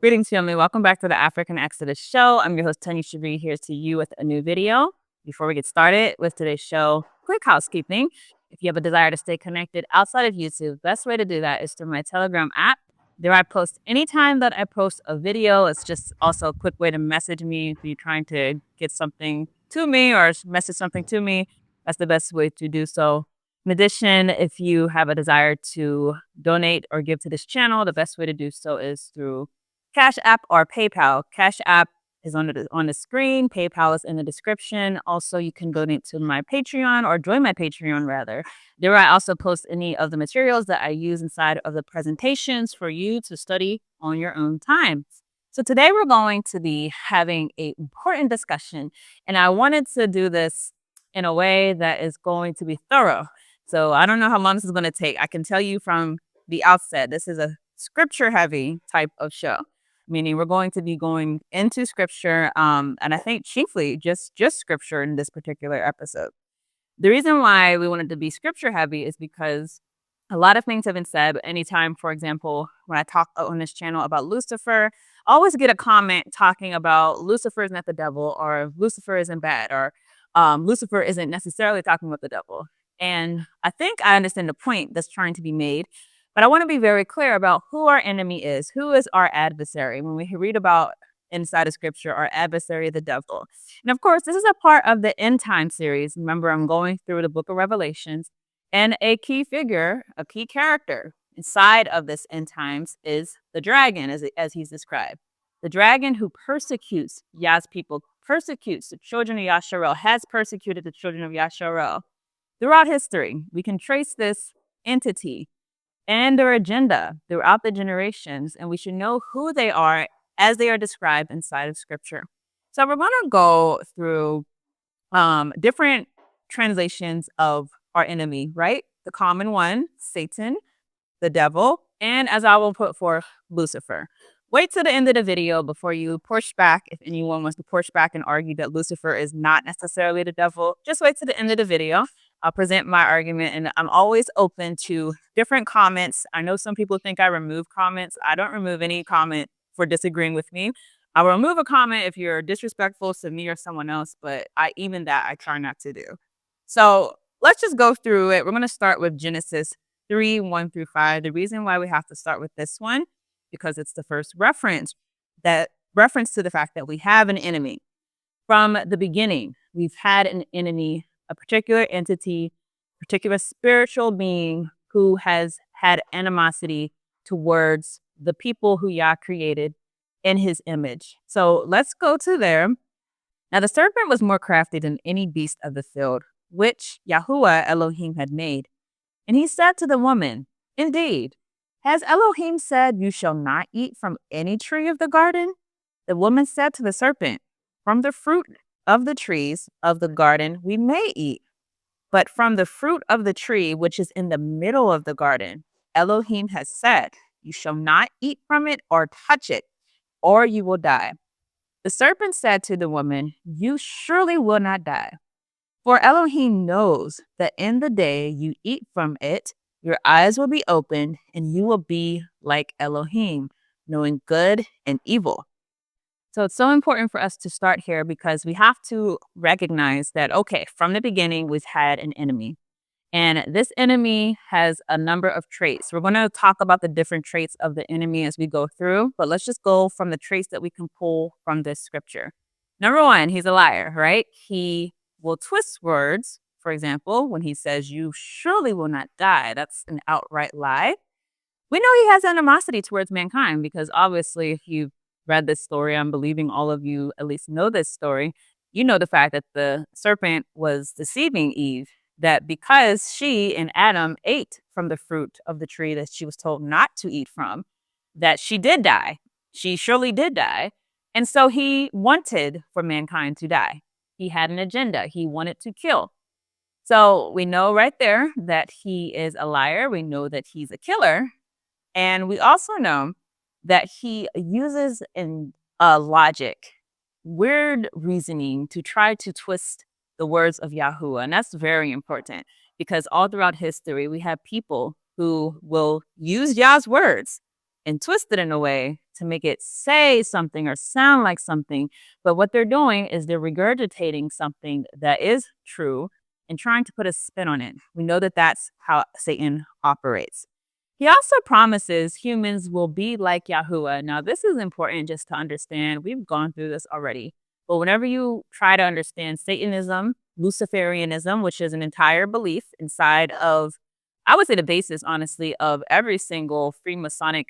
Greetings, family. Welcome back to the African Exodus show. I'm your host, Tanisha Reed, here to you with a new video. Before we get started with today's show, quick housekeeping. If you have a desire to stay connected outside of YouTube, best way to do that is through my Telegram app. There I post anytime that I post a video. It's just also a quick way to message me if you're trying to get something to me or message something to me. That's the best way to do so. In addition, if you have a desire to donate or give to this channel, the best way to do so is through Cashapp or PayPal. Cashapp is on the screen. PayPal is in the description. Also, you can donate to my Patreon or join my Patreon rather. There I also post any of the materials that I use inside of the presentations for you to study on your own time. So today we're going to be having an important discussion, and I wanted to do this in a way that is going to be thorough. So I don't know how long this is going to take. I can tell you from the outset, this is a scripture heavy type of show. Meaning we're going to be going into scripture, and I think chiefly just scripture in this particular episode. The reason why we wanted to be scripture heavy is because a lot of things have been said. Anytime, for example, when I talk on this channel about Lucifer, I always get a comment talking about Lucifer is not the devil, or Lucifer isn't bad, or Lucifer isn't necessarily talking about the devil. And I think I understand the point that's trying to be made. But I want to be very clear about who our enemy is. Who is our adversary? When we read about inside of scripture, our adversary, the devil. And of course, this is a part of the end time series. Remember, I'm going through the book of Revelations, and a key figure, a key character inside of this end times is the dragon, as he's described. The dragon who persecutes Yah's people, persecutes the children of Yasharel, has persecuted the children of Yasharel. Throughout history, we can trace this entity and their agenda throughout the generations, and we should know who they are as they are described inside of scripture. So we're going to go through different translations of our enemy, right? The common one, Satan, the devil, and as I will put forth, Lucifer. Wait till the end of the video before you push back. If anyone wants to push back and argue that Lucifer is not necessarily the devil, just wait till the end of the video. I'll present my argument, and I'm always open to different comments. I know some people think I remove comments. I don't remove any comment for disagreeing with me. I will remove a comment if you're disrespectful to me or someone else, but I try not to do. So let's just go through it. We're going to start with Genesis 3, 1 through 5. The reason why we have to start with this one, because it's the first reference to the fact that we have an enemy. From the beginning, we've had an enemy, a particular entity, particular spiritual being who has had animosity towards the people who Yah created in his image. So let's go to there. Now the serpent was more crafty than any beast of the field, which Yahuwah Elohim had made. And he said to the woman, "Indeed, has Elohim said, you shall not eat from any tree of the garden?" The woman said to the serpent, "From the fruit of the trees of the garden we may eat, but from the fruit of the tree which is in the middle of the garden, Elohim has said, you shall not eat from it or touch it, or you will die." The serpent said to the woman, "You surely will not die. For Elohim knows that in the day you eat from it, your eyes will be opened, and you will be like Elohim, knowing good and evil." So it's so important for us to start here because we have to recognize that, okay, from the beginning, we've had an enemy. And this enemy has a number of traits. We're going to talk about the different traits of the enemy as we go through, but let's just go from the traits that we can pull from this scripture. Number one, he's a liar, right? He will twist words. For example, when he says, "You surely will not die," that's an outright lie. We know he has animosity towards mankind because obviously if you've read this story, I'm believing all of you at least know this story. You know the fact that the serpent was deceiving Eve, that because she and Adam ate from the fruit of the tree that she was told not to eat from, that she did die. She surely did die. And so he wanted for mankind to die. He had an agenda. He wanted to kill. So we know right there that he is a liar. We know that he's a killer. And we also know that he uses in logic, weird reasoning to try to twist the words of Yahuwah. And that's very important because all throughout history, we have people who will use Yah's words and twist it in a way to make it say something or sound like something. But what they're doing is they're regurgitating something that is true and trying to put a spin on it. We know that that's how Satan operates. He also promises humans will be like Yahuwah. Now, this is important just to understand. We've gone through this already. But whenever you try to understand Satanism, Luciferianism, which is an entire belief inside of, I would say the basis, honestly, of every single Freemasonic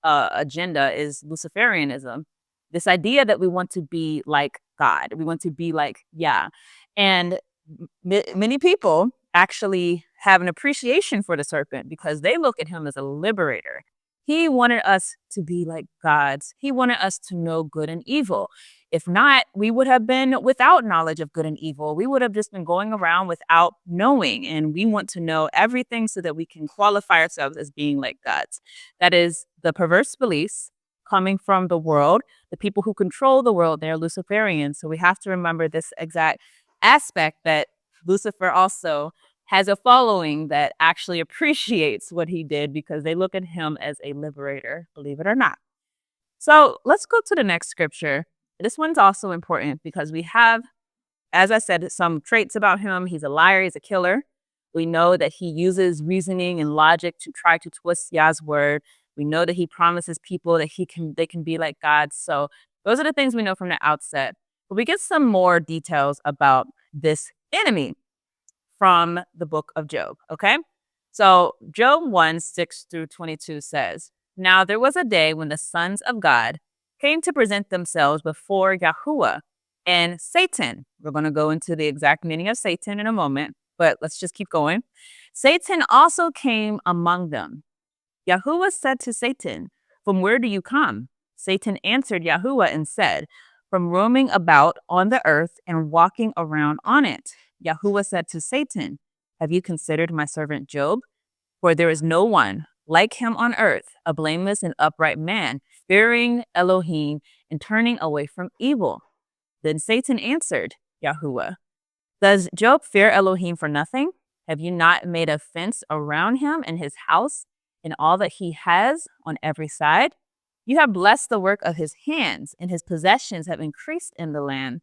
agenda is Luciferianism. This idea that we want to be like God, we want to be like Yah. And many people actually have an appreciation for the serpent because they look at him as a liberator. He wanted us to be like gods. He wanted us to know good and evil. If not, we would have been without knowledge of good and evil. We would have just been going around without knowing. And we want to know everything so that we can qualify ourselves as being like gods. That is the perverse beliefs coming from the world. The people who control the world, they're Luciferians. So we have to remember this exact aspect, that Lucifer also has a following that actually appreciates what he did because they look at him as a liberator, believe it or not. So let's go to the next scripture. This one's also important because we have, as I said, some traits about him. He's a liar. He's a killer. We know that he uses reasoning and logic to try to twist Yah's word. We know that he promises people that they can be like God. So those are the things we know from the outset. But we get some more details about this enemy from the book of Job, okay? So Job 1:6-22 says, "Now there was a day when the sons of God came to present themselves before Yahuwah and Satan." We're going to go into the exact meaning of Satan in a moment, but let's just keep going. "Satan also came among them. Yahuwah said to Satan, 'From where do you come?' Satan answered Yahuwah and said, 'From roaming about on the earth and walking around on it.' Yahuwah said to Satan, 'Have you considered my servant Job? For there is no one like him on earth, a blameless and upright man, fearing Elohim and turning away from evil.' Then Satan answered Yahuwah, 'Does Job fear Elohim for nothing? Have you not made a fence around him and his house and all that he has on every side? You have blessed the work of his hands, and his possessions have increased in the land.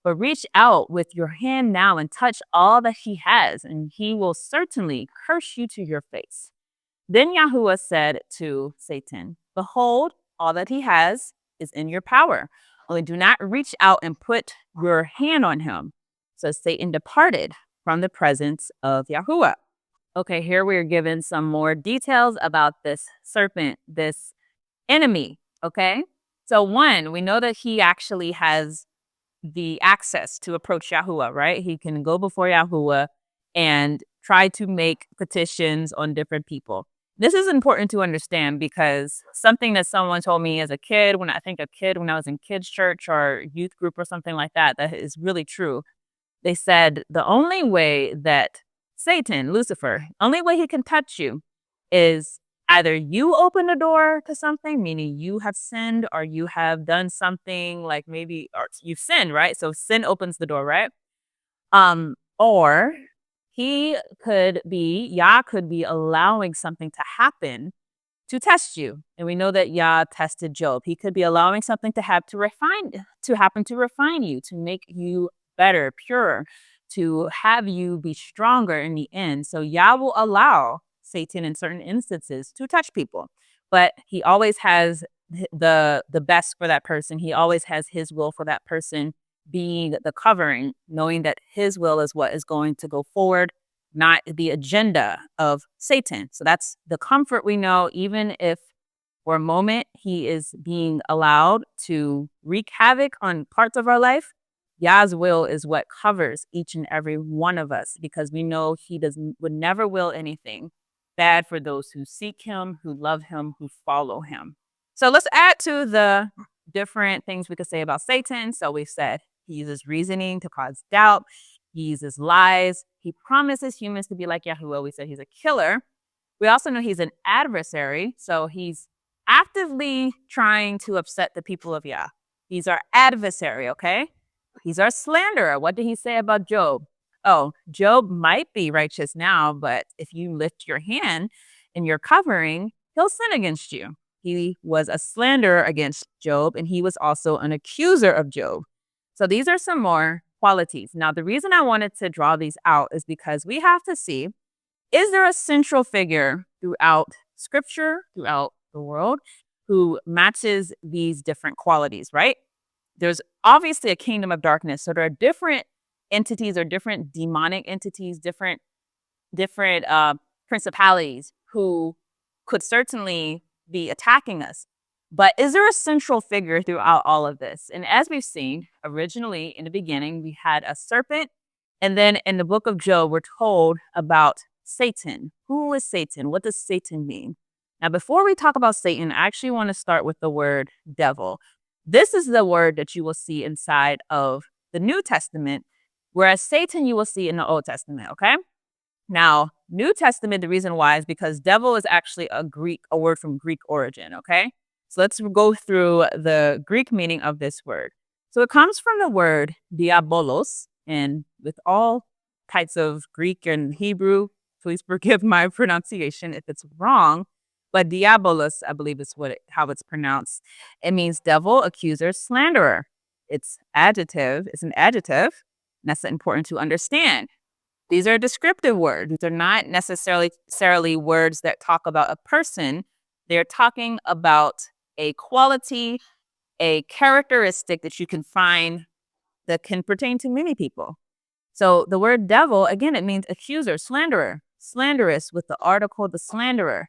But reach out with your hand now and touch all that he has, and he will certainly curse you to your face.' Then Yahuwah said to Satan, 'Behold, all that he has is in your power. Only do not reach out and put your hand on him.' So Satan departed from the presence of Yahuwah." Okay, here we are given some more details about this serpent, this enemy, okay? So one, we know that he actually has the access to approach Yahuwah, right? He can go before Yahuwah and try to make petitions on different people. This is important to understand because something that someone told me as a kid, when I was in kids' church or youth group or something like that, that is really true. They said the only way that Satan, Lucifer, only way he can touch you is either you open the door to something, meaning you have sinned or you have done something like maybe, or you've sinned, right? So sin opens the door, right? Or Yah could be allowing something to happen to test you. And we know that Yah tested Job. He could be allowing something to happen to refine you, to make you better, purer, to have you be stronger in the end. So Yah will allow Satan in certain instances to touch people, but he always has the best for that person. He always has his will for that person being the covering, knowing that his will is what is going to go forward, not the agenda of Satan. So that's the comfort we know, even if for a moment he is being allowed to wreak havoc on parts of our life. Yah's will is what covers each and every one of us, because we know he would never will anything bad for those who seek him, who love him, who follow him. So let's add to the different things we could say about Satan. So we said he uses reasoning to cause doubt. He uses lies. He promises humans to be like Yahuwah. We said he's a killer. We also know he's an adversary. So he's actively trying to upset the people of Yah. He's our adversary, okay? He's our slanderer. What did he say about Job? Oh, Job might be righteous now, but if you lift your hand and you're covering, he'll sin against you. He was a slanderer against Job, and he was also an accuser of Job. So these are some more qualities. Now, the reason I wanted to draw these out is because we have to see, is there a central figure throughout scripture, throughout the world, who matches these different qualities, right? There's obviously a kingdom of darkness. So there are different entities or different demonic entities, different principalities who could certainly be attacking us. But is there a central figure throughout all of this? And as we've seen, originally in the beginning, we had a serpent. And then in the book of Job, we're told about Satan. Who is Satan? What does Satan mean? Now, before we talk about Satan, I actually want to start with the word devil. This is the word that you will see inside of the New Testament, whereas Satan you will see in the Old Testament, okay? Now, New Testament, the reason why is because devil is actually a word from Greek origin, okay? So let's go through the Greek meaning of this word. So it comes from the word diabolos, and with all types of Greek and Hebrew, please forgive my pronunciation if it's wrong, but diabolos, I believe is how it's pronounced. It means devil, accuser, slanderer. It's an adjective, and that's important to understand. These are descriptive words. These are not necessarily words that talk about a person. They're talking about a quality, a characteristic that you can find that can pertain to many people. So the word devil, again, it means accuser, slanderer, slanderous with the article, the slanderer,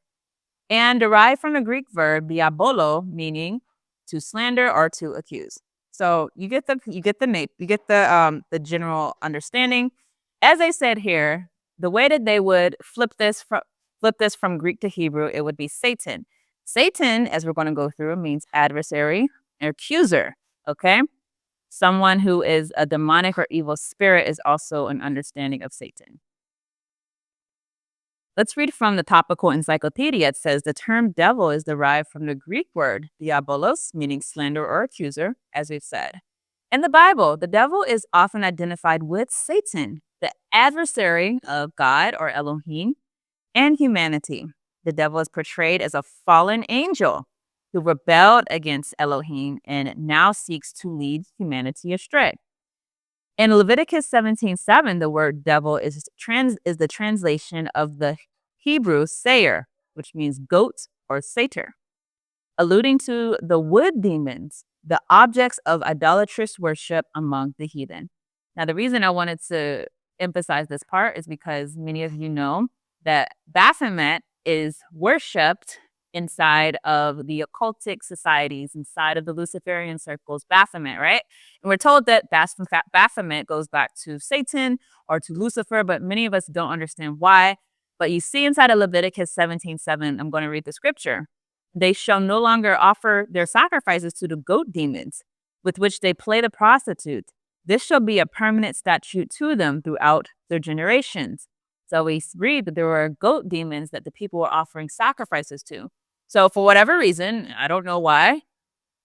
and derived from the Greek verb diabolo, meaning to slander or to accuse. So you get the general understanding. As I said here, the way that they would flip this from Greek to Hebrew, it would be Satan. Satan, as we're going to go through, means adversary, accuser, okay? Someone who is a demonic or evil spirit is also an understanding of Satan. Let's read from the Topical Encyclopedia. It says the term devil is derived from the Greek word diabolos, meaning slander or accuser, as we've said. In the Bible, the devil is often identified with Satan, the adversary of God or Elohim and humanity. The devil is portrayed as a fallen angel who rebelled against Elohim and now seeks to lead humanity astray. In Leviticus 17:7, the word devil is the translation of the Hebrew sayer, which means goat or satyr, alluding to the wood demons, the objects of idolatrous worship among the heathen. Now, the reason I wanted to emphasize this part is because many of you know that Baphomet is worshipped inside of the occultic societies, inside of the Luciferian circles, Baphomet, right? And we're told that Baphomet goes back to Satan or to Lucifer, but many of us don't understand why. But you see inside of Leviticus 17:7, I'm going to read the scripture. They shall no longer offer their sacrifices to the goat demons, with which they play the prostitute. This shall be a permanent statute to them throughout their generations. So we read that there were goat demons that the people were offering sacrifices to. So for whatever reason, I don't know why,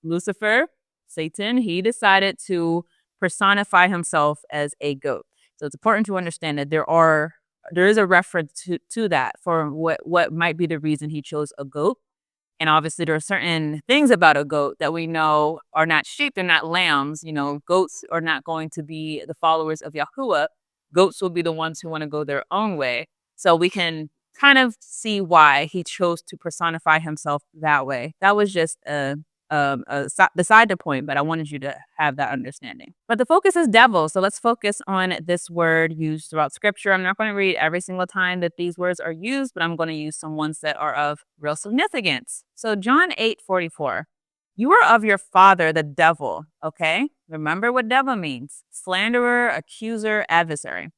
Lucifer, Satan, he decided to personify himself as a goat. So it's important to understand that there is a reference to that for what might be the reason he chose a goat. And obviously there are certain things about a goat that we know are not sheep, they're not lambs. You know, goats are not going to be the followers of Yahuwah. Goats will be the ones who want to go their own way. So we can kind of see why he chose to personify himself that way. That was just the side point, but I wanted you to have that understanding. But the focus is devil, so let's focus on this word used throughout scripture. I'm not going to read every single time that these words are used, but I'm going to use some ones that are of real significance. So John 8:44, you are of your father, the devil, okay? Remember what devil means: slanderer, accuser, adversary.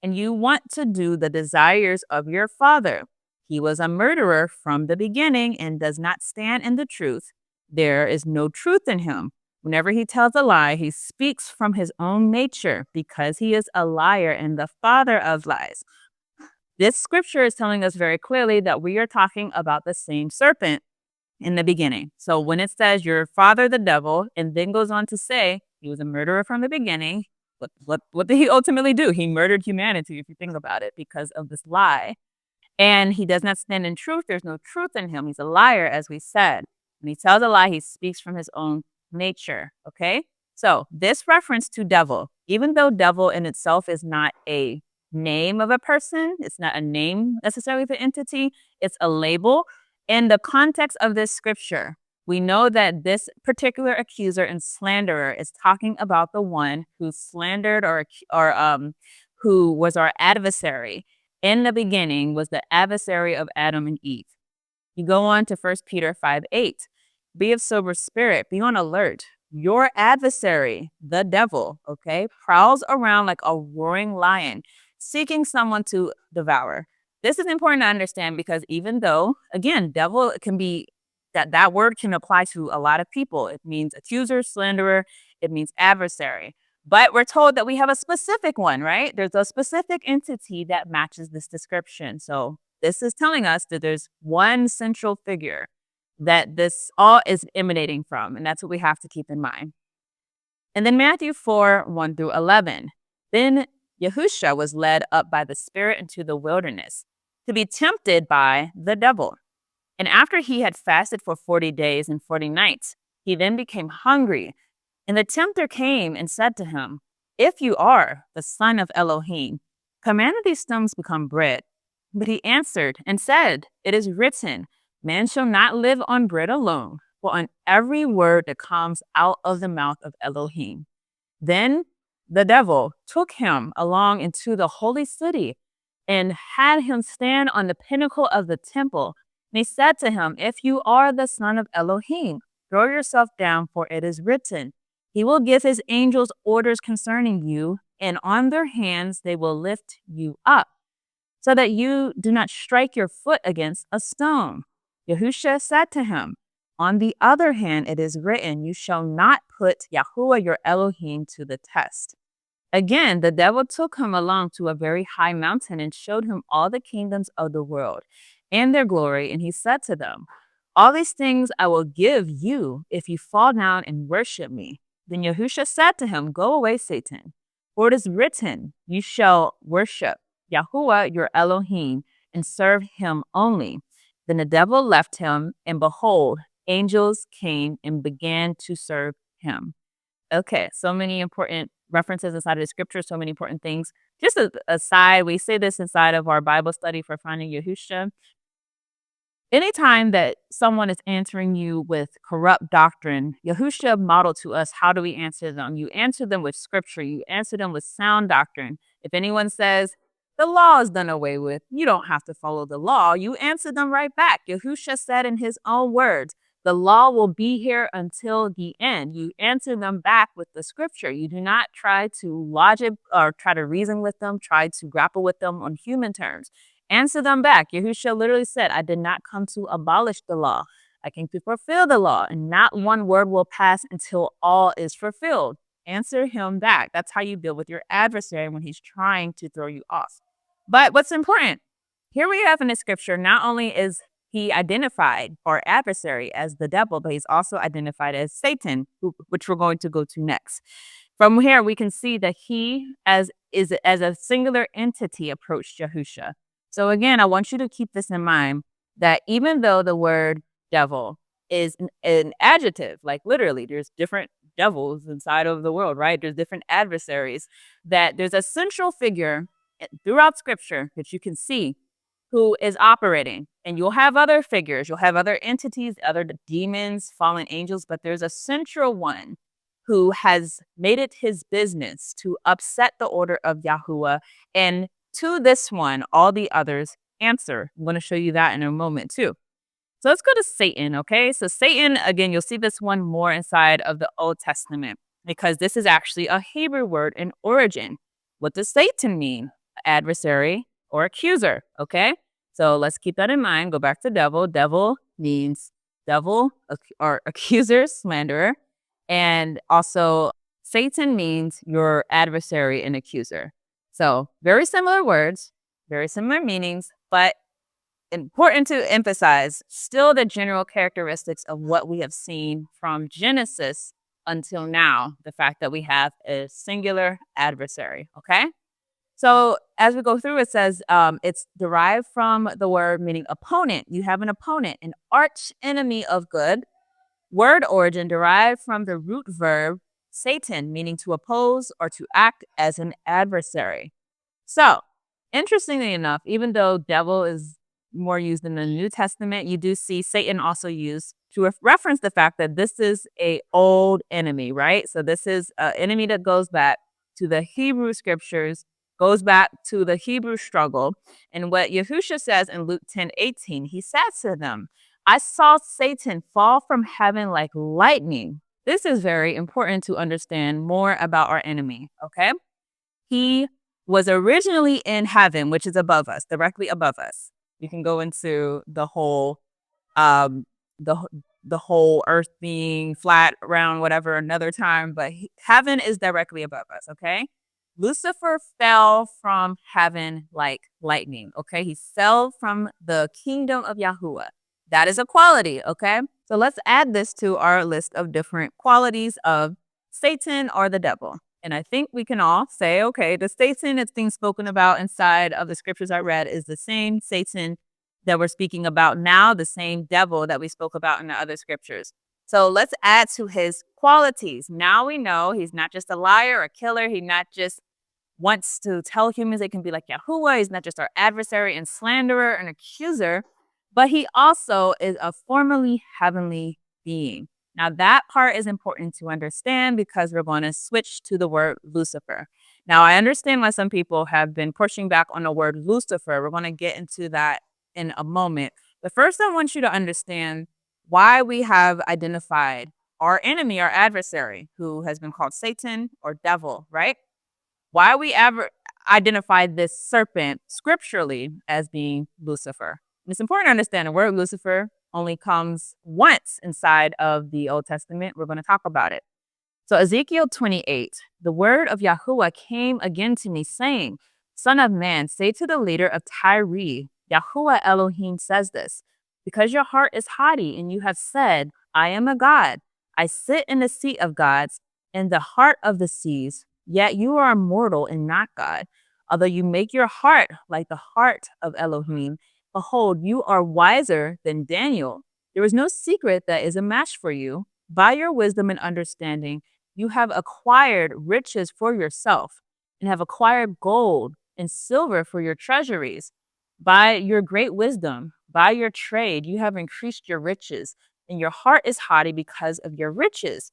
And you want to do the desires of your father. He was a murderer from the beginning and does not stand in the truth. There is no truth in him. Whenever he tells a lie, he speaks from his own nature because he is a liar and the father of lies. This scripture is telling us very clearly that we are talking about the same serpent in the beginning. So when it says your father, the devil, and then goes on to say he was a murderer from the beginning, what did he ultimately do? He murdered humanity, if you think about it, because of this lie. And he does not stand in truth. There's no truth in him. He's a liar, as we said. When he tells a lie, he speaks from his own nature. Okay. So this reference to devil, even though devil in itself is not a name of a person, it's not a name necessarily of an entity, it's a label. In the context of this scripture, we know that this particular accuser and slanderer is talking about the one who slandered or who was our adversary. In the beginning was the adversary of Adam and Eve. You go on to 1 Peter 5:8. Be of sober spirit, be on alert. Your adversary, the devil, okay, prowls around like a roaring lion, seeking someone to devour. This is important to understand because even though, again, devil can be that word can apply to a lot of people. It means accuser, slanderer, it means adversary. But we're told that we have a specific one, right? There's a specific entity that matches this description. So this is telling us that there's one central figure that this all is emanating from, and that's what we have to keep in mind. And then Matthew 4:1-11. Then Yahusha was led up by the Spirit into the wilderness to be tempted by the devil. And after he had fasted for 40 days and 40 nights, he then became hungry. And the tempter came and said to him, if you are the Son of Elohim, command that these stones become bread. But he answered and said, it is written, man shall not live on bread alone, but on every word that comes out of the mouth of Elohim. Then the devil took him along into the holy city and had him stand on the pinnacle of the temple. And he said to him, if you are the Son of Elohim, throw yourself down, for it is written, he will give his angels orders concerning you, and on their hands they will lift you up, so that you do not strike your foot against a stone. Yahusha said to him, on the other hand, it is written, you shall not put Yahuwah your Elohim to the test. Again, the devil took him along to a very high mountain and showed him all the kingdoms of the world and their glory. And he said to them, all these things I will give you if you fall down and worship me. Then Yahusha said to him, go away, Satan, for it is written, you shall worship Yahuwah your Elohim and serve him only. Then the devil left him, and behold, angels came and began to serve him. Okay, so many important references inside of the scripture, so many important things. Just aside, we say this inside of our Bible study for finding Yahusha. Anytime that someone is answering you with corrupt doctrine, Yahusha modeled to us, how do we answer them? You answer them with scripture. You answer them with sound doctrine. If anyone says, the law is done away with, you don't have to follow the law, you answer them right back. Yahusha said in his own words, the law will be here until the end. You answer them back with the scripture. You do not try to logic or try to reason with them, try to grapple with them on human terms. Answer them back. Yahusha literally said, I did not come to abolish the law. I came to fulfill the law, and not one word will pass until all is fulfilled. Answer him back. That's how you deal with your adversary when he's trying to throw you off. But what's important, here we have in the scripture, not only is he identified our adversary as the devil, but he's also identified as Satan, which we're going to go to next. From here, we can see that he, as a singular entity, approached Yahusha. So again, I want you to keep this in mind, that even though the word devil is an adjective, like literally there's different devils inside of the world, right? There's different adversaries, that there's a central figure throughout scripture that you can see who is operating. And you'll have other figures, you'll have other entities, other demons, fallen angels, but there's a central one who has made it his business to upset the order of Yahuwah. And to this one, all the others answer. I'm going to show you that in a moment too. So let's go to Satan, okay? So Satan, again, you'll see this one more inside of the Old Testament because this is actually a Hebrew word in origin. What does Satan mean? Adversary or accuser, okay? So let's keep that in mind. Go back to devil. Devil means devil or accuser, slanderer. And also Satan means your adversary and accuser. So very similar words, very similar meanings, but important to emphasize still the general characteristics of what we have seen from Genesis until now, the fact that we have a singular adversary, okay? So as we go through, it says it's derived from the word meaning opponent. You have an opponent, an arch enemy of good, Word origin derived from the root verb Satan, meaning to oppose or to act as an adversary. So, interestingly enough, even though devil is more used in the New Testament, you do see Satan also used to reference the fact that this is a old enemy, right? So this is an enemy that goes back to the Hebrew scriptures, goes back to the Hebrew struggle. And what Yahushua says in Luke 10:18, he says to them, I saw Satan fall from heaven like lightning. This is very important to understand more about our enemy, okay? He was originally in heaven, which is above us, directly above us. You can go into the whole um the the whole earth being flat, round, whatever, another time, but heaven is directly above us, okay? Lucifer fell from heaven like lightning, okay? He fell from the kingdom of Yahuwah. That is a quality, okay? So let's add this to our list of different qualities of Satan or the devil. And I think we can all say, okay, the Satan that's being spoken about inside of the scriptures I read is the same Satan that we're speaking about now, the same devil that we spoke about in the other scriptures. So let's add to his qualities. Now we know he's not just a liar, a killer. He not just wants to tell humans they can be like Yahuwah. He's not just our adversary and slanderer and accuser, but he also is a formerly heavenly being. Now, that part is important to understand because we're going to switch to the word Lucifer. Now, I understand why some people have been pushing back on the word Lucifer. We're going to get into that in a moment. But first, I want you to understand why we have identified our enemy, our adversary, who has been called Satan or devil, right? Why we ever identified this serpent scripturally as being Lucifer. And it's important to understand the word Lucifer only comes once inside of the Old Testament. We're going to talk about it. So Ezekiel 28, the word of Yahuwah came again to me saying, Son of man, say to the leader of Tyre, Yahuwah Elohim says this, because your heart is haughty and you have said, I am a God. I sit in the seat of gods in the heart of the seas, yet you are mortal and not God. Although you make your heart like the heart of Elohim, behold, you are wiser than Daniel. There is no secret that is a match for you. By your wisdom and understanding, you have acquired riches for yourself and have acquired gold and silver for your treasuries. By your great wisdom, by your trade, you have increased your riches, and your heart is haughty because of your riches.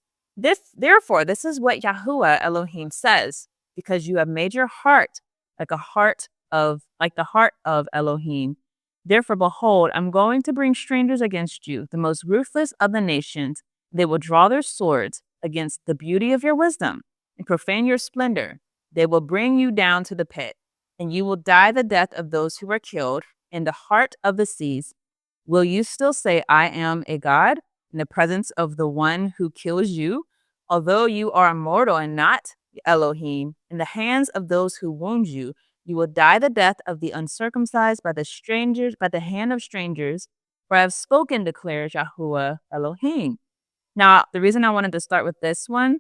Therefore, this is what Yahuwah Elohim says, because you have made your heart like the heart of Elohim. Therefore, behold, I'm going to bring strangers against you, the most ruthless of the nations. They will draw their swords against the beauty of your wisdom and profane your splendor. They will bring you down to the pit, and you will die the death of those who are killed in the heart of the seas. Will you still say, I am a God, in the presence of the one who kills you? Although you are mortal and not Elohim, in the hands of those who wound you, you will die the death of the uncircumcised by the hand of strangers, for I have spoken, declares Yahuwah Elohim. Now, the reason I wanted to start with this one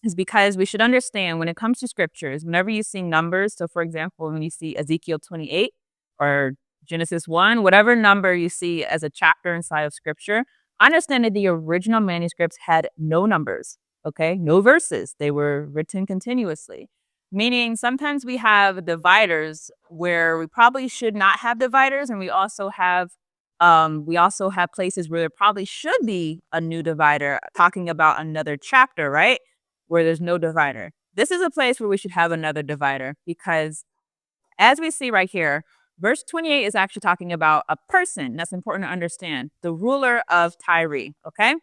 is because we should understand when it comes to scriptures, whenever you see numbers, so for example, when you see Ezekiel 28 or Genesis 1, whatever number you see as a chapter inside of scripture, understand that the original manuscripts had no numbers, okay? No verses. They were written continuously. Meaning sometimes we have dividers where we probably should not have dividers, and we also have places where there probably should be a new divider talking about another chapter, right? Where there's no divider. This is a place where we should have another divider because as we see right here, verse 28 is actually talking about a person. That's important to understand. The ruler of Tyre, okay?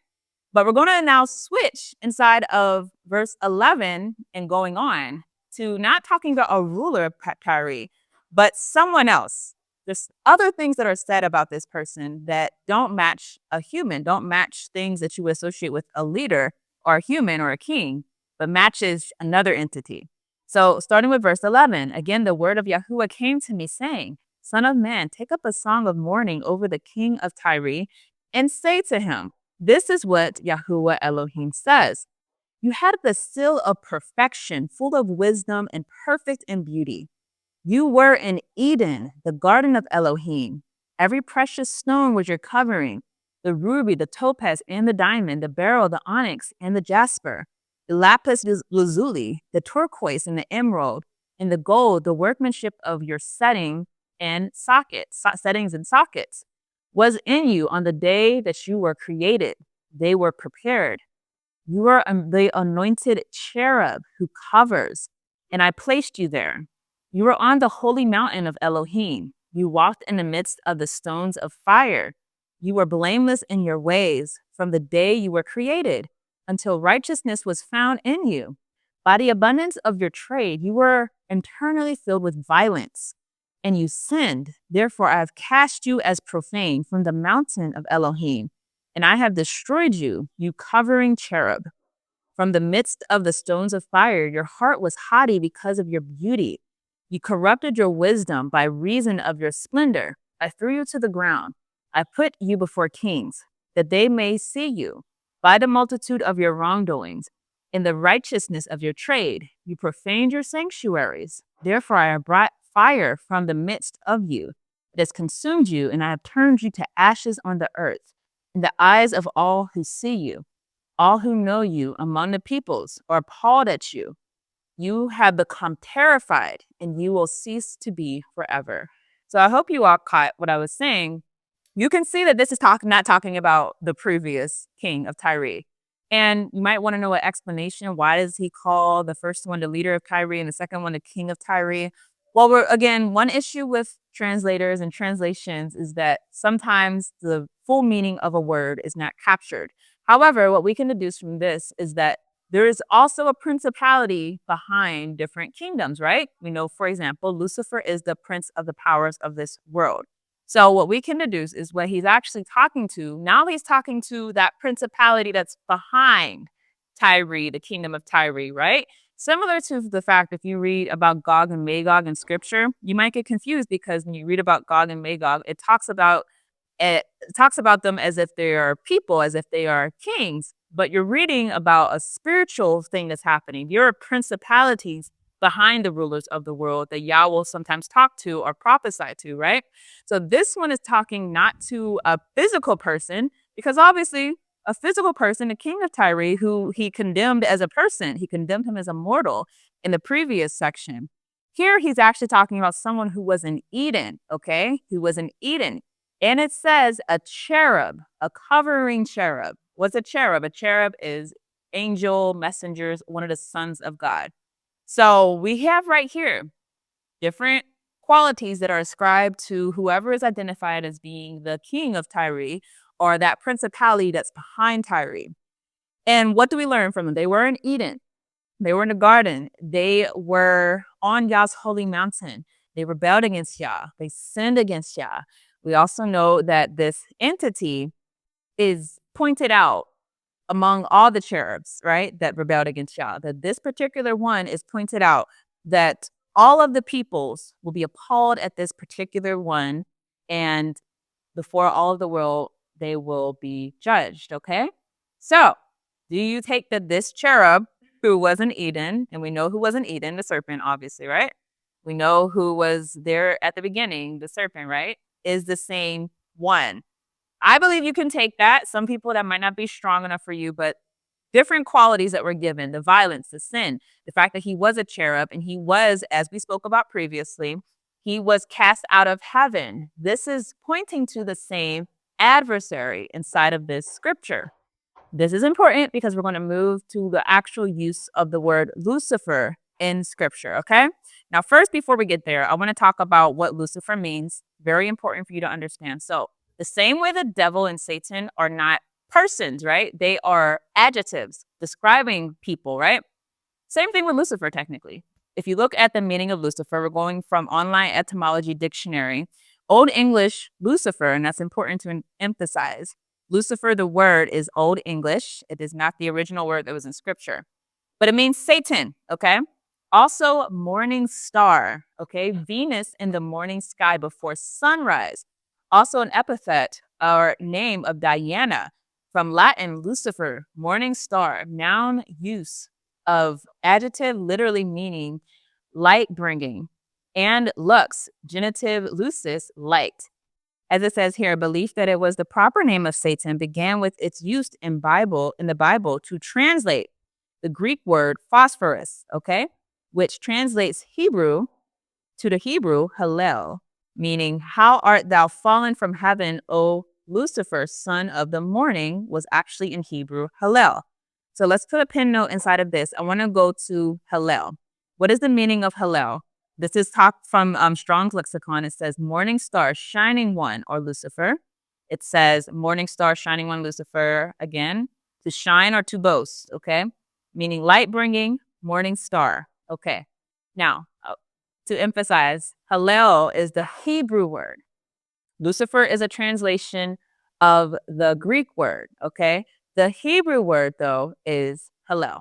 But we're going to now switch inside of verse 11 and going on to not talking about a ruler of Tyre, but someone else. There's other things that are said about this person that don't match a human, don't match things that you would associate with a leader or a human or a king, but matches another entity. So starting with verse 11, again, the word of Yahuwah came to me saying, Son of man, take up a song of mourning over the king of Tyre and say to him, this is what Yahuwah Elohim says. You had the seal of perfection, full of wisdom and perfect in beauty. You were in Eden, the garden of Elohim. Every precious stone was your covering. the ruby, the topaz, and the diamond, the beryl, the onyx, and the jasper, the lapis lazuli, the turquoise, and the emerald, and the gold, the workmanship of your settings and sockets, was in you on the day that you were created. They were prepared. You are the anointed cherub who covers, and I placed you there. You were on the holy mountain of Elohim. You walked in the midst of the stones of fire. You were blameless in your ways from the day you were created until righteousness was found in you. By the abundance of your trade, you were internally filled with violence, and you sinned. Therefore, I have cast you as profane from the mountain of Elohim, and I have destroyed you, you covering cherub. From the midst of the stones of fire, your heart was haughty because of your beauty. You corrupted your wisdom by reason of your splendor. I threw you to the ground. I put you before kings, that they may see you. By the multitude of your wrongdoings, in the righteousness of your trade, you profaned your sanctuaries. Therefore, I have brought fire from the midst of you. It has consumed you, and I have turned you to ashes on the earth, in the eyes of all who see you. All who know you among the peoples are appalled at you. You have become terrified, and you will cease to be forever. So I hope you all caught what I was saying. You can see that this is not talking about the previous king of Tyre. And you might want to know an explanation. Why does he call the first one the leader of Tyre and the second one the king of Tyre? Well, again, one issue with translators and translations is that sometimes the full meaning of a word is not captured. However, what we can deduce from this is that there is also a principality behind different kingdoms, right? We know, for example, Lucifer is the prince of the powers of this world. So what we can deduce is what he's actually talking to. Now he's talking to that principality that's behind Tyre, the kingdom of Tyre, right? Similar to the fact if you read about Gog and Magog in scripture, you might get confused because when you read about Gog and Magog, it talks about them as if they are people, as if they are kings, but you're reading about a spiritual thing that's happening. There are principalities behind the rulers of the world that Yah will sometimes talk to or prophesy to, right? So this one is talking not to a physical person, because obviously a physical person, the king of Tyre, who he condemned as a person, he condemned him as a mortal in the previous section. Here he's actually talking about someone who was in Eden, okay? Who was in Eden. And it says a cherub, a covering cherub. What's a cherub? A cherub is angel, messengers, one of the sons of God. So we have right here different qualities that are ascribed to whoever is identified as being the king of Tyre or that principality that's behind Tyre. And what do we learn from them? They were in Eden. They were in the garden. They were on Yah's holy mountain. They rebelled against Yah. They sinned against Yah. We also know that this entity is pointed out among all the cherubs, right, that rebelled against Yah. That this particular one is pointed out that all of the peoples will be appalled at this particular one, and before all of the world, they will be judged, okay? So, do you take that this cherub who was in Eden, and we know who was in Eden, the serpent, obviously, right? We know who was there at the beginning, the serpent, right? Is the same one. I believe you can take that. Some people that might not be strong enough for you, but different qualities that were given, the violence, the sin, the fact that he was a cherub and he was, as we spoke about previously, he was cast out of heaven. This is pointing to the same adversary inside of this scripture. This is important because we're going to move to the actual use of the word Lucifer in scripture, okay? Now, first, before we get there, I want to talk about what Lucifer means. Very important for you to understand. So, the same way the devil and Satan are not persons, right? They are adjectives describing people, right? Same thing with Lucifer, technically. If you look at the meaning of Lucifer, we're going from Online Etymology Dictionary, Old English Lucifer, and that's important to emphasize. Lucifer, the word, is Old English. It is not the original word that was in scripture, but it means Satan, okay? Also, morning star, okay? Venus in the morning sky before sunrise. Also an epithet or name of Diana, from Latin, Lucifer, morning star, noun use of adjective literally meaning light bringing, and lux, genitive lucis, light. As it says here, a belief that it was the proper name of Satan began with its use in the Bible to translate the Greek word phosphorus, okay, which translates to the Hebrew Hallel, meaning, how art thou fallen from heaven, O Lucifer, son of the morning, was actually in Hebrew Hallel. So let's put a pin note inside of this. I want to go to Hallel. What is the meaning of Hallel? This is talked from Strong's lexicon. It says morning star, shining one, or Lucifer. It says morning star, shining one, Lucifer, again, to shine or to boast, okay? Meaning light bringing, morning star, okay? Now, to emphasize, Hallel is the Hebrew word. Lucifer is a translation of the Greek word, okay? The Hebrew word, though, is Hallel.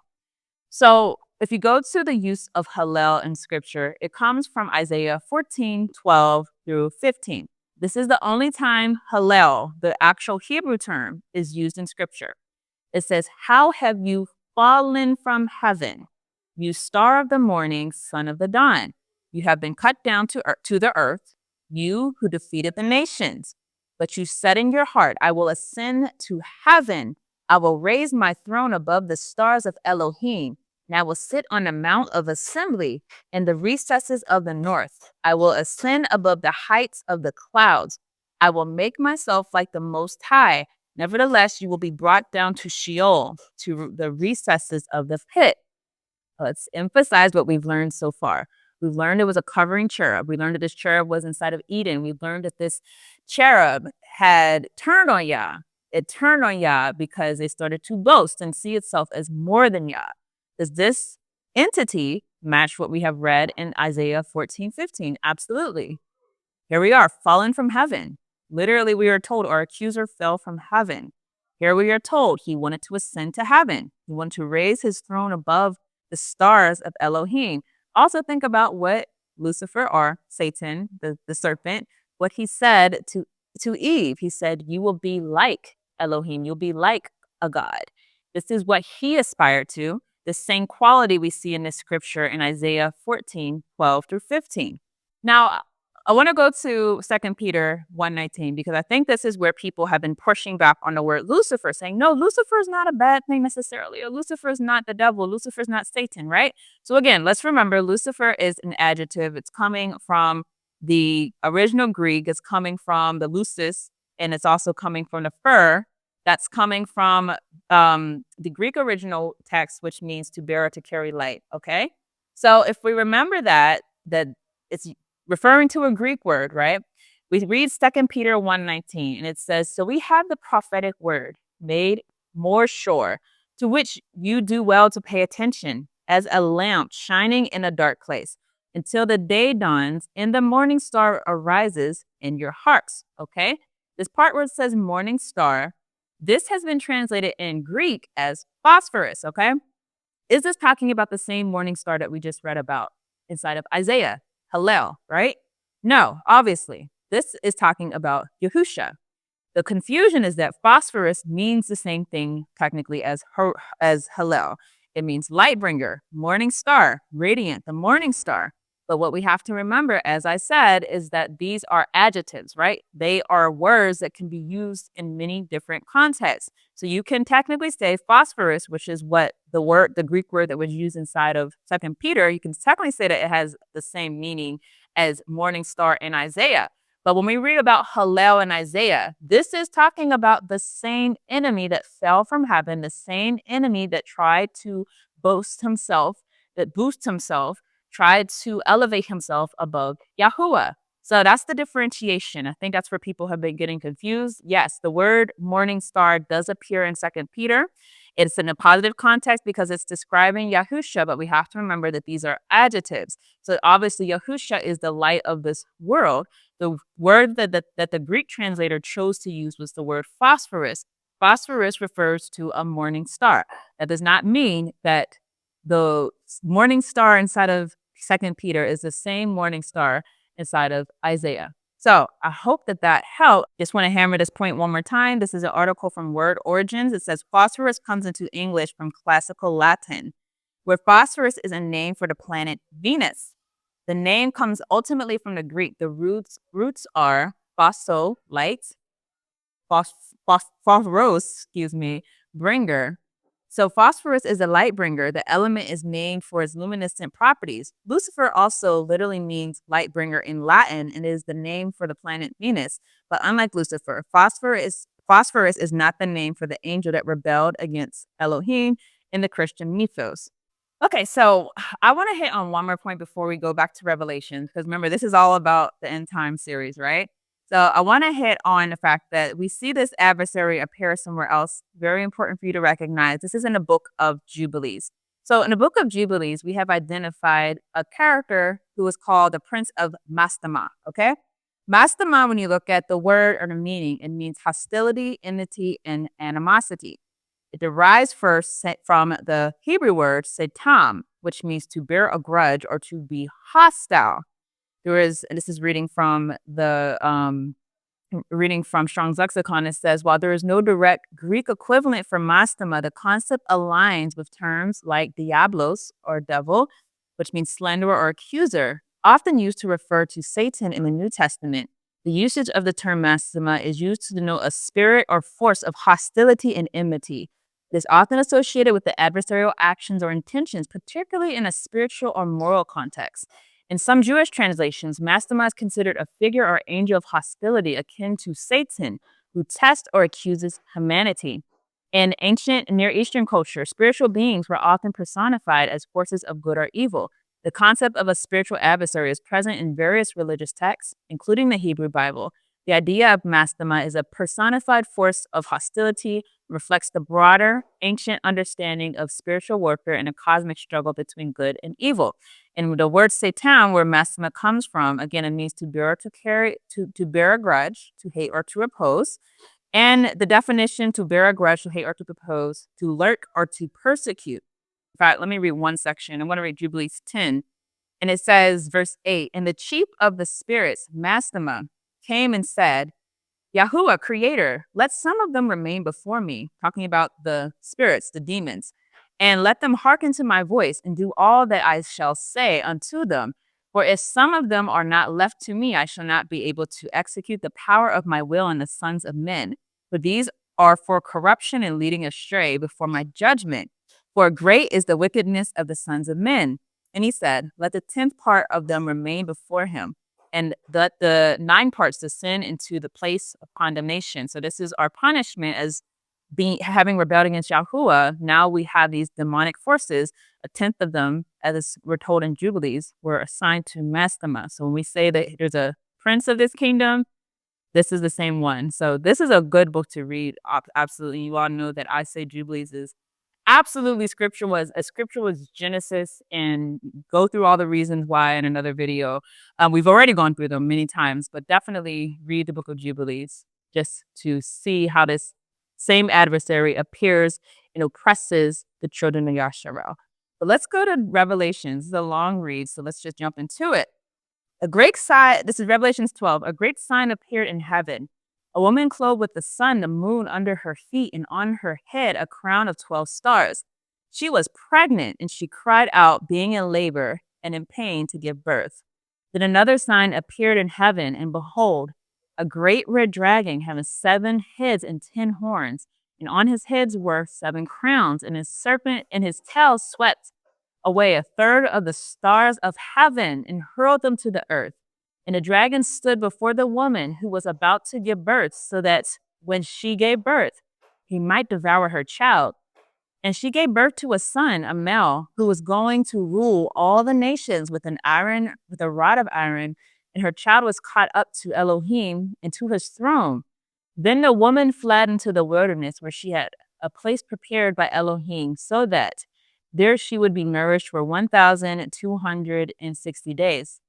So if you go to the use of Hallel in scripture, it comes from Isaiah 14:12 through 15. This is the only time Hallel, the actual Hebrew term, is used in scripture. It says, how have you fallen from heaven, you star of the morning, son of the dawn? You have been cut down to the earth, you who defeated the nations. But you said in your heart, I will ascend to heaven. I will raise my throne above the stars of Elohim, and I will sit on the mount of assembly in the recesses of the north. I will ascend above the heights of the clouds. I will make myself like the Most High. Nevertheless, you will be brought down to Sheol, to the recesses of the pit. Let's emphasize what we've learned so far. We've learned it was a covering cherub. We learned that this cherub was inside of Eden. We've learned that this cherub had turned on Yah. It turned on Yah because it started to boast and see itself as more than Yah. Does this entity match what we have read in Isaiah 14:15? Absolutely. Here we are, fallen from heaven. Literally, we are told our accuser fell from heaven. Here we are told he wanted to ascend to heaven. He wanted to raise his throne above the stars of Elohim. Also think about what Lucifer, or Satan, the serpent, what he said to Eve. He said, you will be like Elohim. You'll be like a god. This is what he aspired to. The same quality we see in this scripture in Isaiah 14:12 through 15. Now, I want to go to 2 Peter 1:19 because I think this is where people have been pushing back on the word Lucifer, saying, no, Lucifer is not a bad thing necessarily, or Lucifer is not the devil, Lucifer is not Satan, right? So again, let's remember Lucifer is an adjective. It's coming from the original Greek. It's coming from the lucis, and it's also coming from the fur. That's coming from the Greek original text, which means to bear or to carry light, okay? So if we remember that it's referring to a Greek word, right? We read 2 Peter 1:19, and it says, so we have the prophetic word made more sure, to which you do well to pay attention, as a lamp shining in a dark place, until the day dawns and the morning star arises in your hearts, okay? This part where it says morning star, this has been translated in Greek as phosphorus, okay? Is this talking about the same morning star that we just read about inside of Isaiah? Hallel, right? No, obviously. This is talking about Yahusha. The confusion is that phosphorus means the same thing technically as Hallel. It means light bringer, morning star, radiant, the morning star. But what we have to remember, as I said, is that these are adjectives, right? They are words that can be used in many different contexts. So you can technically say phosphorus, which is what the Greek word that was used inside of 2 Peter, you can technically say that it has the same meaning as morning star in Isaiah. But when we read about Hallel in Isaiah, this is talking about the same enemy that fell from heaven, the same enemy that tried to boast himself, tried to elevate himself above Yahuwah. So that's the differentiation. I think that's where people have been getting confused. Yes, the word morning star does appear in 2 Peter. It's in a positive context because it's describing Yahusha, but we have to remember that these are adjectives. So obviously Yahusha is the light of this world. The word that the Greek translator chose to use was the word phosphorus. Phosphorus refers to a morning star. That does not mean that the morning star inside of 2 Peter is the same morning star inside of Isaiah. So I hope that helped. Just want to hammer this point one more time. This is an article from Word Origins. It says phosphorus comes into English from classical Latin, where phosphorus is a name for the planet Venus. The name comes ultimately from the Greek. The roots are phoso, light, phosphorus, bringer. So phosphorus is a light bringer. The element is named for its luminescent properties. Lucifer also literally means light bringer in Latin and is the name for the planet Venus. But unlike Lucifer, phosphorus is not the name for the angel that rebelled against Elohim in the Christian mythos. Okay, so I want to hit on one more point before we go back to Revelation, because remember, this is all about the end time series, right? So I want to hit on the fact that we see this adversary appear somewhere else. Very important for you to recognize. This is in the book of Jubilees. So in the book of Jubilees, we have identified a character who is called the Prince of Mastema, okay? Mastema, when you look at the word or the meaning, it means hostility, enmity, and animosity. It derives first from the Hebrew word setam, which means to bear a grudge or to be hostile. And this is reading from Strong's Lexicon. It says, while there is no direct Greek equivalent for mastema, the concept aligns with terms like diablos or devil, which means slanderer or accuser, often used to refer to Satan in the New Testament. The usage of the term mastema is used to denote a spirit or force of hostility and enmity. It is often associated with the adversarial actions or intentions, particularly in a spiritual or moral context. In some Jewish translations, Mastema is considered a figure or angel of hostility akin to Satan, who tests or accuses humanity. In ancient Near Eastern culture, spiritual beings were often personified as forces of good or evil. The concept of a spiritual adversary is present in various religious texts, including the Hebrew Bible. The idea of Mastema is a personified force of hostility, reflects the broader ancient understanding of spiritual warfare and a cosmic struggle between good and evil. And the word Satan, where Mastema comes from, again, it means to bear a grudge, to hate or to oppose. And the definition, to bear a grudge, to hate or to oppose, to lurk or to persecute. In fact, let me read one section. I'm going to read Jubilees 10. And it says, verse 8, and the chief of the spirits, Mastema, came and said, Yahuwah, creator, let some of them remain before me, talking about the spirits, the demons, and let them hearken to my voice and do all that I shall say unto them. For if some of them are not left to me, I shall not be able to execute the power of my will in the sons of men. For these are for corruption and leading astray before my judgment. For great is the wickedness of the sons of men. And he said, let the 10th part of them remain before him, and let the 9 parts descend into the place of condemnation. So this is our punishment as having rebelled against Yahuwah. Now we have these demonic forces. A 10th of them, as we're told in Jubilees, were assigned to Mastema. So when we say that there's a prince of this kingdom, this is the same one. So this is a good book to read. Absolutely. You all know that I say Jubilees is absolutely scripture was Genesis, and go through all the reasons why in another video. We've already gone through them many times, but definitely read the book of Jubilees just to see how this same adversary appears and oppresses the children of Yasharel. But let's go to Revelations. This is a long read, so let's just jump into it. A great sign, this is Revelations 12, a great sign appeared in heaven. A woman clothed with the sun, the moon under her feet, and on her head a crown of 12 stars. She was pregnant, and she cried out, being in labor and in pain to give birth. Then another sign appeared in heaven, and behold, a great red dragon having 7 heads and 10 horns, and on his heads were 7 crowns, and his serpent and his tail swept away a third of the stars of heaven and hurled them to the earth. And the dragon stood before the woman who was about to give birth, so that when she gave birth, he might devour her child. And she gave birth to a son, a male, who was going to rule all the nations with a rod of iron, and her child was caught up to Elohim and to his throne. Then the woman fled into the wilderness, where she had a place prepared by Elohim, so that there she would be nourished for 1,260 days.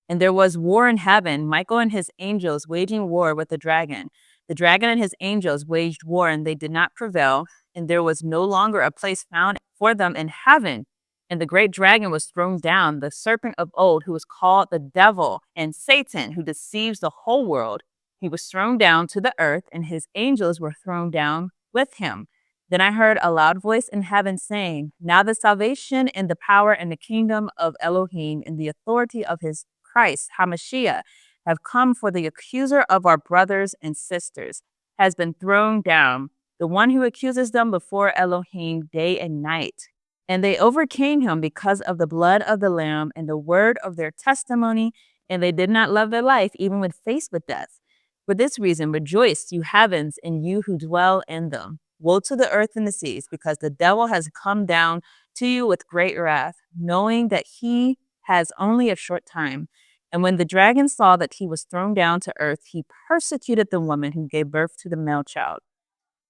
And there was war in heaven, Michael and his angels waging war with the dragon. The dragon and his angels waged war, and they did not prevail, and there was no longer a place found for them in heaven. And the great dragon was thrown down, the serpent of old, who was called the devil and Satan, who deceives the whole world. He was thrown down to the earth, and his angels were thrown down with him. Then I heard a loud voice in heaven saying, now the salvation and the power and the kingdom of Elohim and the authority of his Christ, HaMashiach, have come, for the accuser of our brothers and sisters has been thrown down, the one who accuses them before Elohim day and night. And they overcame him because of the blood of the Lamb and the word of their testimony, and they did not love their life, even when faced with death. For this reason, rejoice, you heavens, and you who dwell in them. Woe to the earth and the seas, because the devil has come down to you with great wrath, knowing that he has only a short time. And when the dragon saw that he was thrown down to earth, he persecuted the woman who gave birth to the male child.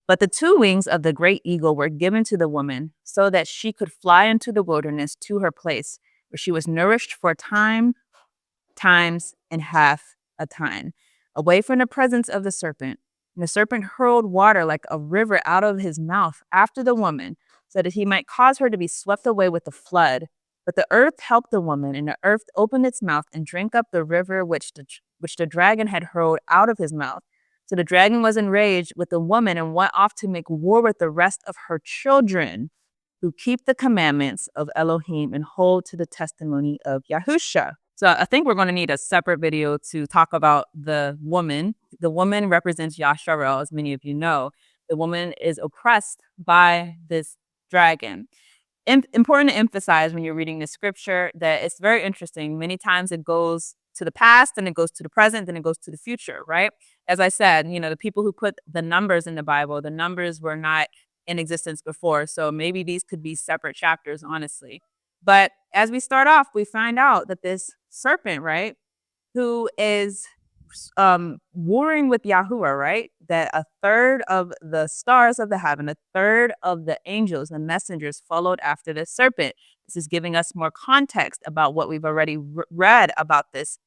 But the 2 wings of the great eagle were given to the woman, so that she could fly into the wilderness to her place, where she was nourished for times and half a time, away from the presence of the serpent. And the serpent hurled water like a river out of his mouth after the woman, so that he might cause her to be swept away with the flood. But the earth helped the woman, and the earth opened its mouth and drank up the river which the dragon had hurled out of his mouth. So the dragon was enraged with the woman and went off to make war with the rest of her children who keep the commandments of Elohim and hold to the testimony of Yahusha. So I think we're going to need a separate video to talk about the woman. The woman represents Yasharel, as many of you know. The woman is oppressed by this dragon. Important to emphasize when you're reading the scripture that it's very interesting. Many times it goes to the past, and it goes to the present, then it goes to the future, right? As I said, the people who put the numbers in the Bible, the numbers were not in existence before. So maybe these could be separate chapters, honestly. But as we start off, we find out that this serpent, right, who is warring with Yahuwah, right? That a third of the stars of the heaven, a third of the angels, the messengers followed after the serpent. This is giving us more context about what we've already read about this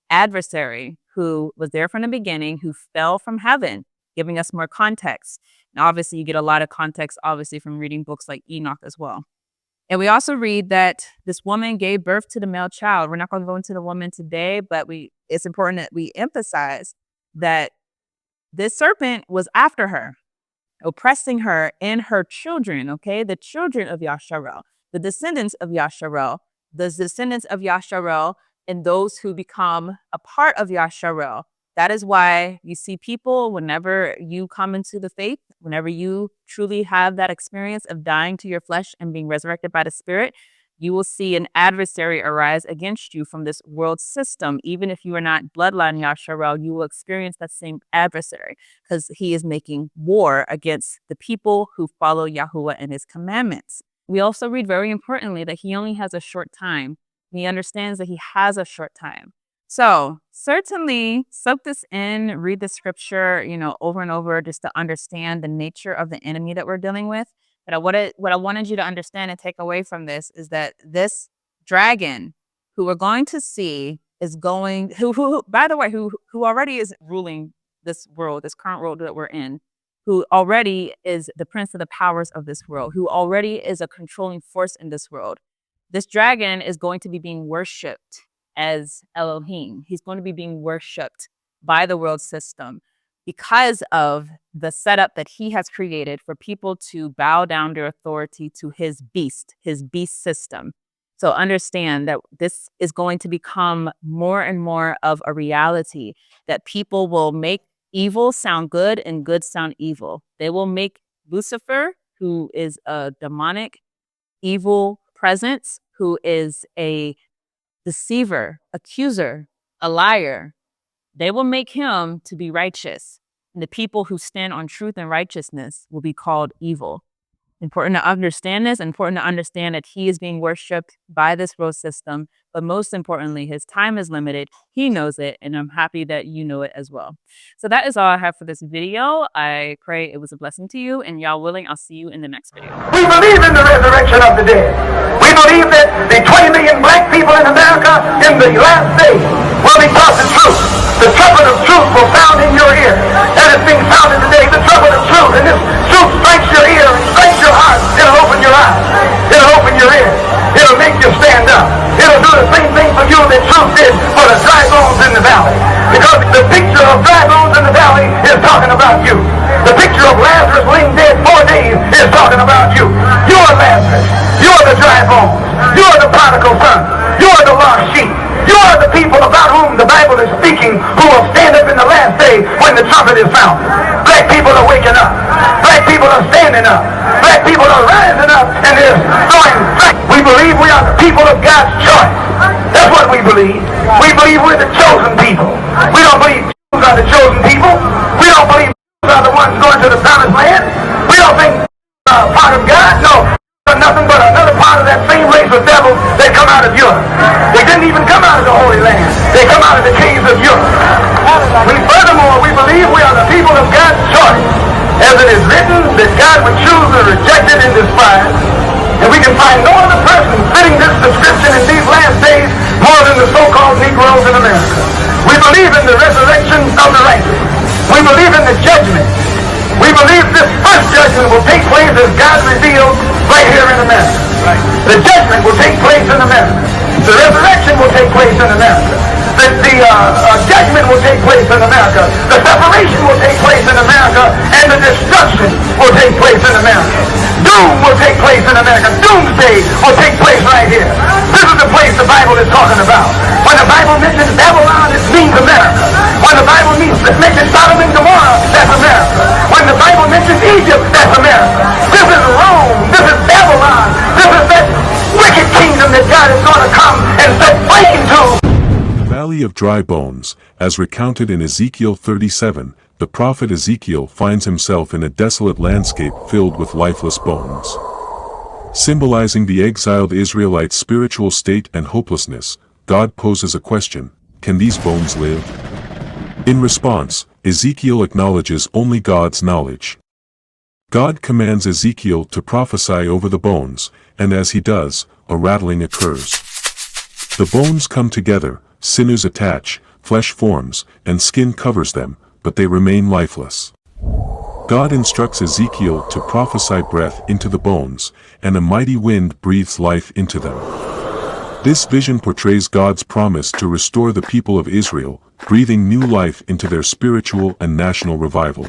adversary who was there from the beginning, who fell from heaven, giving us more context. And obviously, you get a lot of context, obviously, from reading books like Enoch as well. And we also read that this woman gave birth to the male child. We're not going to go into the woman today, but it's important that we emphasize that this serpent was after her, oppressing her and her children, okay? The children of Yasharel, the descendants of Yasharel, and those who become a part of Yasharel. That is why you see people, whenever you come into the faith, whenever you truly have that experience of dying to your flesh and being resurrected by the Spirit, you will see an adversary arise against you from this world system. Even if you are not bloodline Yasharel, you will experience that same adversary because he is making war against the people who follow Yahuwah and his commandments. We also read very importantly that he only has a short time. He understands that he has a short time. So certainly soak this in, read the scripture, over and over just to understand the nature of the enemy that we're dealing with. But what I wanted you to understand and take away from this is that this dragon who we're going to see is who by the way, who already is ruling this world, this current world that we're in, who already is the prince of the powers of this world, who already is a controlling force in this world. This dragon is going to be being worshipped as Elohim. He's going to be being worshipped by the world system because of the setup that he has created for people to bow down their authority to his beast system. So understand that this is going to become more and more of a reality, that people will make evil sound good and good sound evil. They will make Lucifer, who is a demonic, evil presence, who is a deceiver, accuser, a liar, they will make him to be righteous. And the people who stand on truth and righteousness will be called evil. Important to understand this, important to understand that he is being worshipped by this world system. But most importantly, his time is limited. He knows it, and I'm happy that you know it as well. So that is all I have for this video. I pray it was a blessing to you, and y'all willing, I'll see you in the next video. We believe in the resurrection of the dead. We believe that the 20 million black people in America in the last days will be taught the truth. The trumpet of truth will sound in your ear. That is being sounded today, the trumpet of truth. And this truth strikes your ear and strikes your heart. It'll open your eyes. It'll open your ears. It'll make you stand up. It'll do the same thing for you that truth did for the dry bones in the valley. Because the picture of dry bones in the valley is talking about you. The picture of Lazarus laying dead 4 days is talking about you. You are Lazarus. You are the dry bones. You are the prodigal son. You are the lost sheep. You are the people about whom the Bible is speaking. mountain. Black people are waking up. Black people are standing up. Black people are rising up, and they're doing black. We believe we are the people of God's choice. That's what we believe. We believe we're the chosen people. We don't believe Jews are the chosen people. We don't believe Jews are the ones going to the promised land. We don't think part of God. No, they're nothing but another part of that same race of devils that come out of Europe. They didn't even come out of the Holy Land. They come out of the caves of Europe. Furthermore, we believe we are the people of God's choice. As it is written that God would choose the rejected and despised, and we can find no other person fitting this description in these last days more than the so-called Negroes in America. We believe in the resurrection of the righteous. We believe in the judgment. We believe this first judgment will take place as God revealed right here in America. The judgment will take place in America. The resurrection will take place in America. The judgment will take place in America. The separation will take place in America. And the destruction will take place in America. Doom will take place in America. Doomsday will take place right here. This is the place the Bible is talking about. When the Bible mentions Babylon, it means America. When the Bible mentions Sodom and Gomorrah, that's America. When the Bible mentions Egypt, that's America. This is Rome. This is Babylon. This is that wicked kingdom that God is going to come and set flame to. Valley of Dry Bones, as recounted in Ezekiel 37, the prophet Ezekiel finds himself in a desolate landscape filled with lifeless bones. Symbolizing the exiled Israelites' spiritual state and hopelessness, God poses a question: can these bones live? In response, Ezekiel acknowledges only God's knowledge. God commands Ezekiel to prophesy over the bones, and as he does, a rattling occurs. The bones come together, sinews attach, flesh forms, and skin covers them, but they remain lifeless. God instructs Ezekiel to prophesy breath into the bones, and a mighty wind breathes life into them. This vision portrays God's promise to restore the people of Israel, breathing new life into their spiritual and national revival.